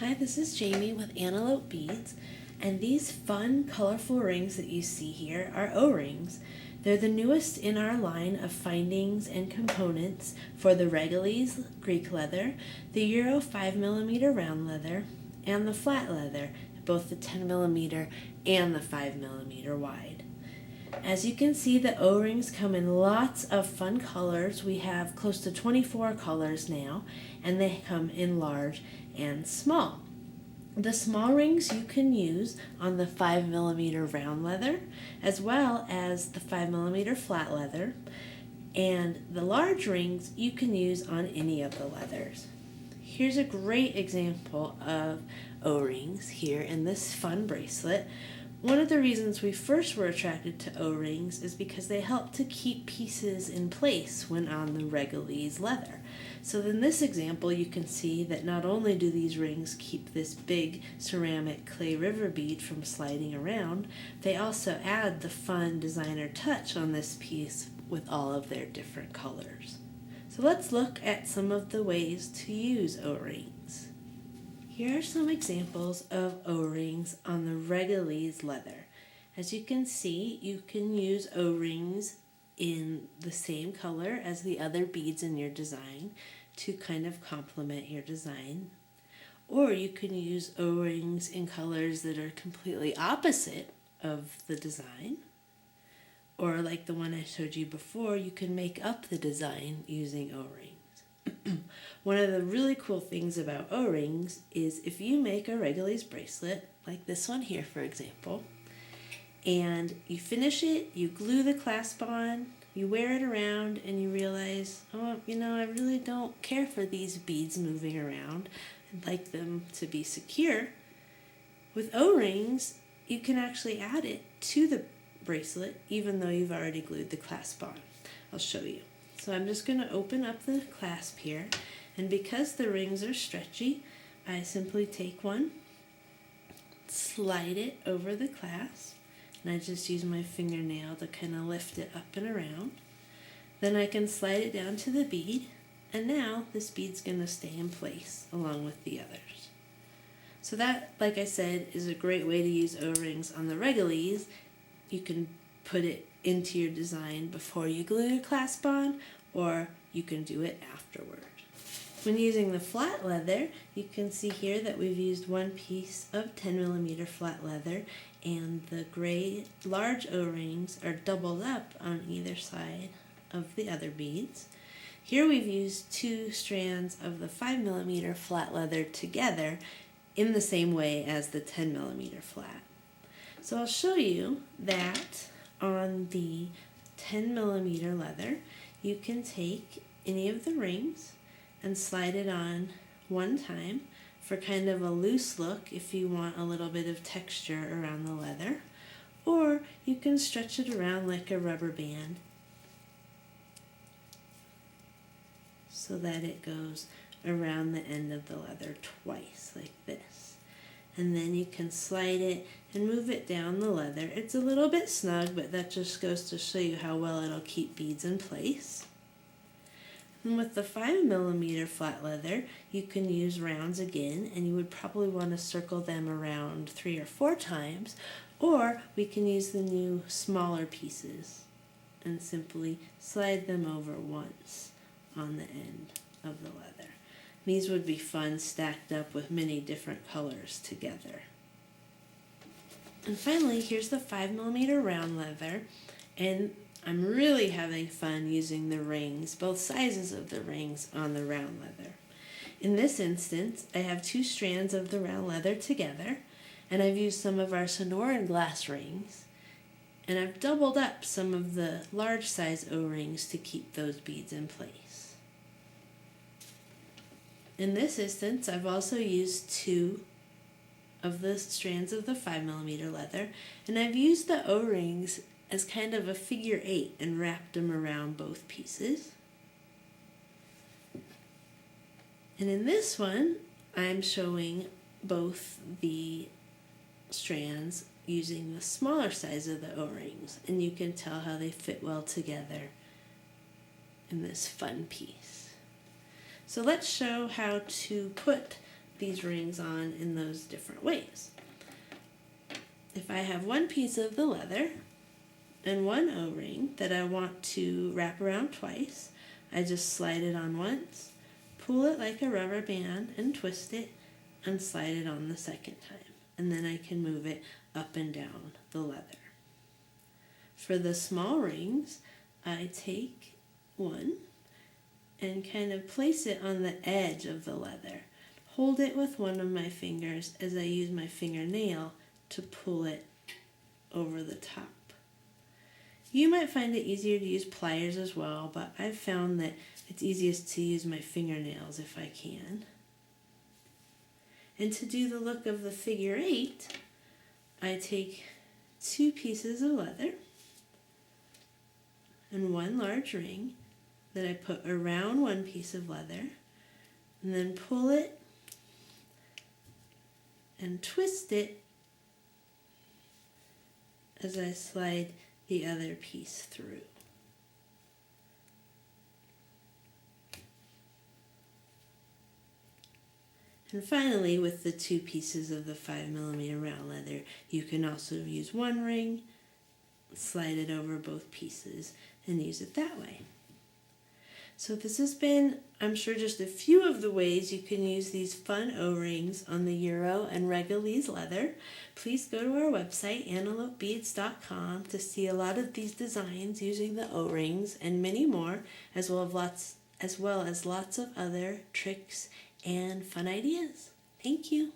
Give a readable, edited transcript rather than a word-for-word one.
Hi, this is Jamie with Antelope Beads, and these fun, colorful rings that you see here are O-rings. They're the newest in our line of findings and components for the Regaliz Greek leather, the Euro 5mm round leather, and the flat leather, both the 10mm and the 5mm wide. As you can see, the O-rings come in lots of fun colors. We have close to 24 colors now, and they come in large and small. The small rings you can use on the 5mm round leather, as well as the 5mm flat leather, and the large rings you can use on any of the leathers. Here's a great example of O-rings here in this fun bracelet. One of the reasons we first were attracted to O-rings is because they help to keep pieces in place when on the Regaliz leather. So in this example, you can see that not only do these rings keep this big ceramic clay river bead from sliding around, they also add the fun designer touch on this piece with all of their different colors. So let's look at some of the ways to use O-rings. Here are some examples of O-rings on the Regaliz leather. As you can see, you can use O-rings in the same color as the other beads in your design to kind of complement your design. Or you can use O-rings in colors that are completely opposite of the design. Or like the one I showed you before, you can make up the design using O-rings. One of the really cool things about O-rings is if you make a Regaliz bracelet, like this one here for example, and you finish it, you glue the clasp on, you wear it around, and you realize, I really don't care for these beads moving around. I'd like them to be secure. With O-rings, you can actually add it to the bracelet even though you've already glued the clasp on. I'll show you. So I'm just going to open up the clasp here, and because the rings are stretchy, I simply take one, slide it over the clasp, and I just use my fingernail to kind of lift it up and around. Then I can slide it down to the bead, and now this bead's going to stay in place along with the others. So that, like I said, is a great way to use O-rings on the Regaliz. You can put it into your design before you glue your clasp on, or you can do it afterward. When using the flat leather, you can see here that we've used one piece of 10mm flat leather, and the gray large O-rings are doubled up on either side of the other beads. Here we've used two strands of the 5mm flat leather together in the same way as the 10mm flat. So I'll show you that on the 10mm leather, you can take any of the rings and slide it on one time for kind of a loose look if you want a little bit of texture around the leather, or you can stretch it around like a rubber band so that it goes around the end of the leather twice like this. And then you can slide it and move it down the leather. It's a little bit snug, but that just goes to show you how well it'll keep beads in place. And with the 5mm flat leather, you can use rounds again, and you would probably want to circle them around 3 or 4 times, or we can use the new smaller pieces and simply slide them over once on the end of the leather. These would be fun stacked up with many different colors together. And finally, here's the 5mm round leather, and I'm really having fun using the rings, both sizes of the rings on the round leather. In this instance, I have 2 strands of the round leather together, and I've used some of our Sonoran glass rings, and I've doubled up some of the large size O-rings to keep those beads in place. In this instance, I've also used 2 of the strands of the 5mm leather, and I've used the O-rings as kind of a figure 8 and wrapped them around both pieces. And in this one, I'm showing both the strands using the smaller size of the O-rings, and you can tell how they fit well together in this fun piece. So let's show how to put these rings on in those different ways. If I have one piece of the leather and one O-ring that I want to wrap around twice, I just slide it on once, pull it like a rubber band and twist it, and slide it on the second time. And then I can move it up and down the leather. For the small rings, I take one and kind of place it on the edge of the leather. Hold it with one of my fingers as I use my fingernail to pull it over the top. You might find it easier to use pliers as well, but I've found that it's easiest to use my fingernails if I can. And to do the look of the figure 8, I take 2 pieces of leather and one large ring that I put around one piece of leather, and then pull it and twist it as I slide the other piece through. And finally, with the 2 pieces of the 5mm round leather, you can also use one ring, slide it over both pieces, and use it that way. So this has been, I'm sure, just a few of the ways you can use these fun O-rings on the Euro and Regaliz leather. Please go to our website, antelopebeads.com, to see a lot of these designs using the O-rings and many more, as well as lots of other tricks and fun ideas. Thank you.